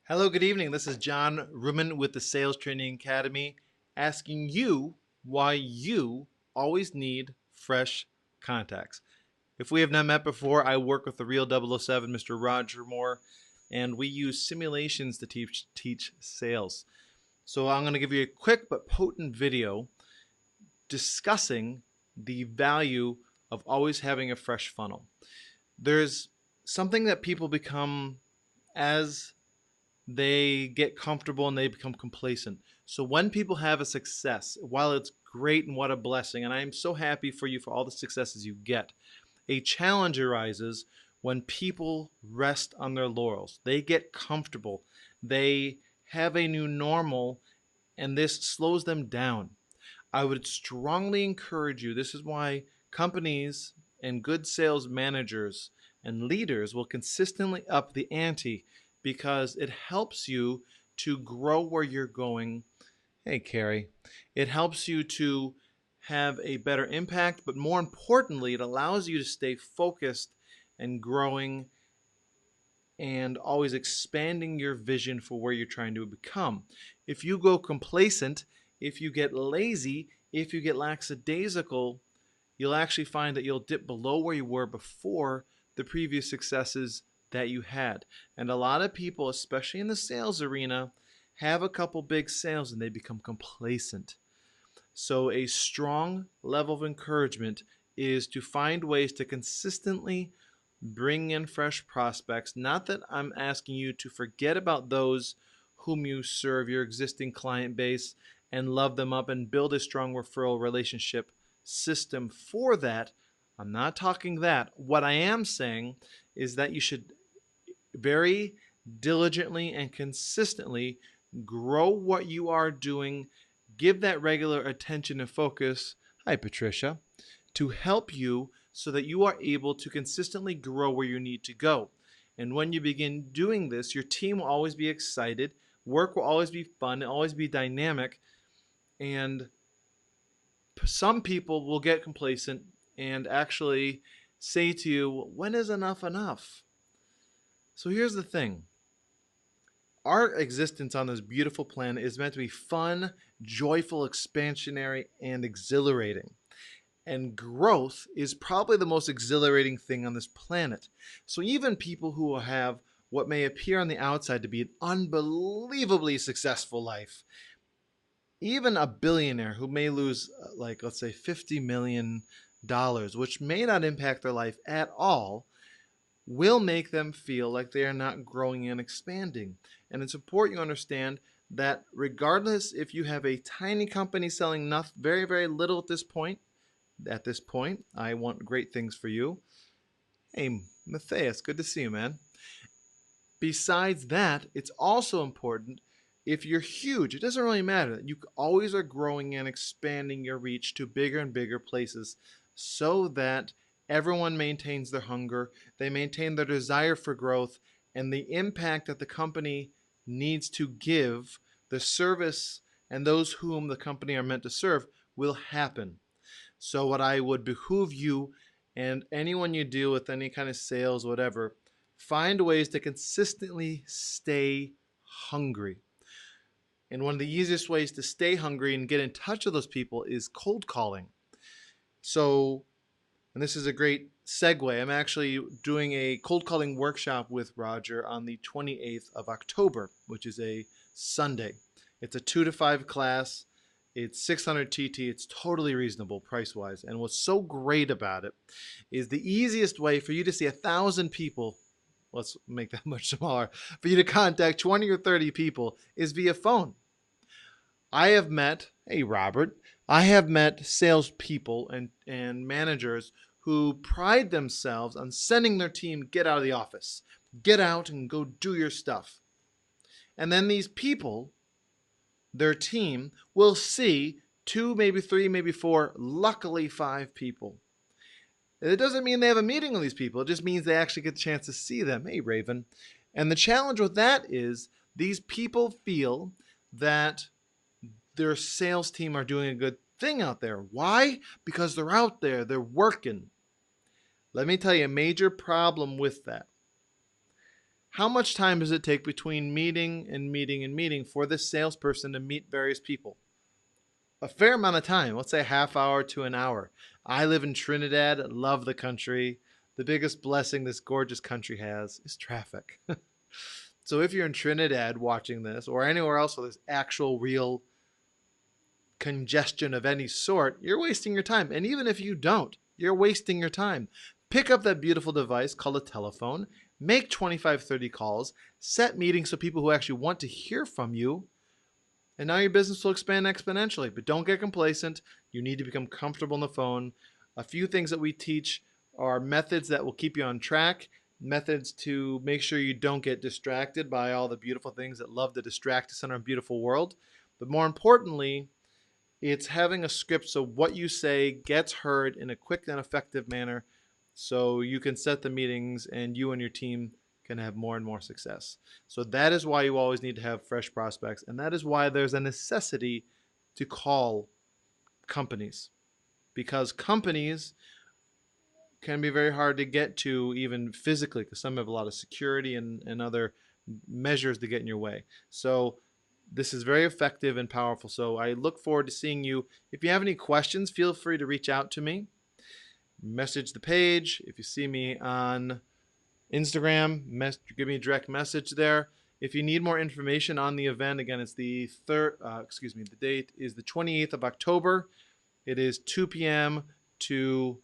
Hello, good evening. This is John Ruman with the Sales Training Academy asking you why you always need fresh contacts. If we have not met before, I work with the real 007, Mr. Roger Moore, and we use simulations to teach sales. So I'm going to give you a quick but potent video discussing the value of always having a fresh funnel. There's something that people become as they get comfortable and they become complacent. So when people have a success, while it's great and what a blessing, and I am so happy for you for all the successes you get, a challenge arises when people rest on their laurels. They get comfortable. They have a new normal, and this slows them down. I would strongly encourage you. This is why companies and good sales managers and leaders will consistently up the ante because it helps you to grow where you're going. Hey, Carrie. It helps you to have a better impact, but more importantly, it allows you to stay focused and growing and always expanding your vision for where you're trying to become. If you go complacent, if you get lazy, if you get lackadaisical, you'll actually find that you'll dip below where you were before the previous successes that you had. And a lot of people, especially in the sales arena, have a couple big sales and they become complacent. So a strong level of encouragement is to find ways to consistently bring in fresh prospects. Not that I'm asking you to forget about those whom you serve, your existing client base, and love them up and build a strong referral relationship system for that. I'm not talking that. What I am saying is that you should very diligently and consistently grow what you are doing, give that regular attention and focus. Hi, Patricia, to help you so that you are able to consistently grow where you need to go. And when you begin doing this, your team will always be excited, work will always be fun, it'll always be dynamic, and some people will get complacent and actually say to you, when is enough enough? So here's the thing. Our existence on this beautiful planet is meant to be fun, joyful, expansionary, and exhilarating. And growth is probably the most exhilarating thing on this planet. So even people who will have what may appear on the outside to be an unbelievably successful life, even a billionaire who may lose, like, let's say $50 million, which may not impact their life at all, will make them feel like they are not growing and expanding. And it's important you understand that regardless if you have a tiny company selling nothing, very, very little at this point, I want great things for you. Hey, Matthias, good to see you, man. Besides that, it's also important if you're huge, it doesn't really matter. You always are growing and expanding your reach to bigger and bigger places so that everyone maintains their hunger, they maintain their desire for growth, and the impact that the company needs to give, the service, and those whom the company are meant to serve will happen. So what I would behoove you and anyone you deal with, any kind of sales, whatever, find ways to consistently stay hungry. And one of the easiest ways to stay hungry and get in touch with those people is cold calling. So, and this is a great segue, I'm actually doing a cold calling workshop with Roger on the 28th of October, which is a Sunday. It's a 2 to 5 class. It's 600 TT. It's totally reasonable price-wise. And what's so great about it is the easiest way for you to see 1,000 people, let's make that much smaller, for you to contact 20 or 30 people is via phone. I have met, hey Robert, I have met salespeople and managers who pride themselves on sending their team, get out of the office, get out and go do your stuff. And then these people, their team, will see 2, maybe 3, maybe 4, luckily 5 people. It doesn't mean they have a meeting with these people. It just means they actually get a chance to see them. Hey, Raven. And the challenge with that is these people feel that their sales team are doing a good thing out there. Why? Because they're out there. They're working. Let me tell you a major problem with that. How much time does it take between meeting and meeting and meeting for this salesperson to meet various people? A fair amount of time. Let's say a half hour to an hour. I live in Trinidad, love the country. The biggest blessing this gorgeous country has is traffic. So if you're in Trinidad watching this, or anywhere else where there's actual real congestion of any sort, you're wasting your time. And even if you don't, you're wasting your time. Pick up that beautiful device called a telephone, make 25, 30 calls, set meetings so people who actually want to hear from you, and now your business will expand exponentially. But don't get complacent. You need to become comfortable on the phone. A few things that we teach are methods that will keep you on track, methods to make sure you don't get distracted by all the beautiful things that love to distract us in our beautiful world. But more importantly, it's having a script so what you say gets heard in a quick and effective manner so you can set the meetings and you and your team can have more and more success. So that is why you always need to have fresh prospects, and that is why there's a necessity to call companies, because companies can be very hard to get to even physically because some have a lot of security and other measures to get in your way. So this is very effective and powerful. So I look forward to seeing you. If you have any questions, feel free to reach out to me. Message the page. If you see me on Instagram, give me a direct message there. If you need more information on the event, again, it's the the date is the 28th of October. It is 2 p.m. to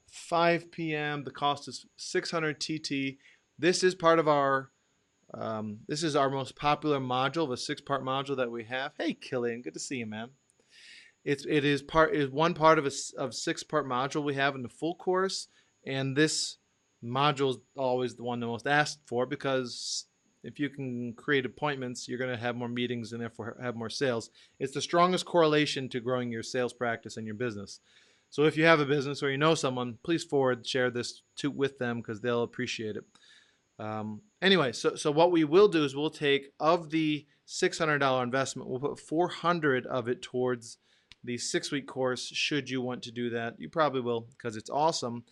5 p.m. The cost is 600 TT. This is part of our this is our most popular module, the 6-part module that we have. Hey, Killian, good to see you, man. It is one part of a 6-part module we have in the full course, and this module is always the one the most asked for because if you can create appointments, you're going to have more meetings and therefore have more sales. It's the strongest correlation to growing your sales practice and your business. So if you have a business or you know someone, please share this with them because they'll appreciate it. Anyway, so what we will do is we'll take of the $600 investment, we'll put 400 of it towards the 6-week course. Should you want to do that, you probably will because it's awesome.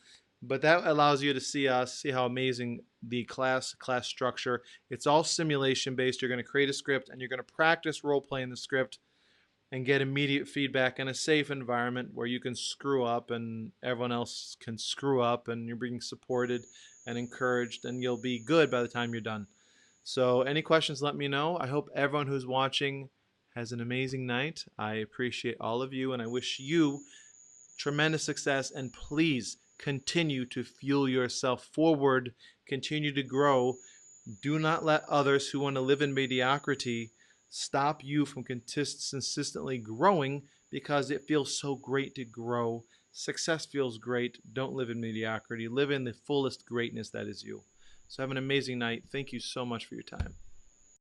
But that allows you to see how amazing the class structure. It's all simulation based. You're going to create a script and you're going to practice role playing the script and get immediate feedback in a safe environment where you can screw up and everyone else can screw up and you're being supported and encouraged and you'll be good by the time you're done. So any questions, let me know. I hope everyone who's watching has an amazing night. I appreciate all of you and I wish you tremendous success, and please continue to fuel yourself forward, continue to grow. Do not let others who want to live in mediocrity stop you from consistently growing because it feels so great to grow. Success feels great. Don't live in mediocrity. Live in the fullest greatness that is you. So have an amazing night. Thank you so much for your time.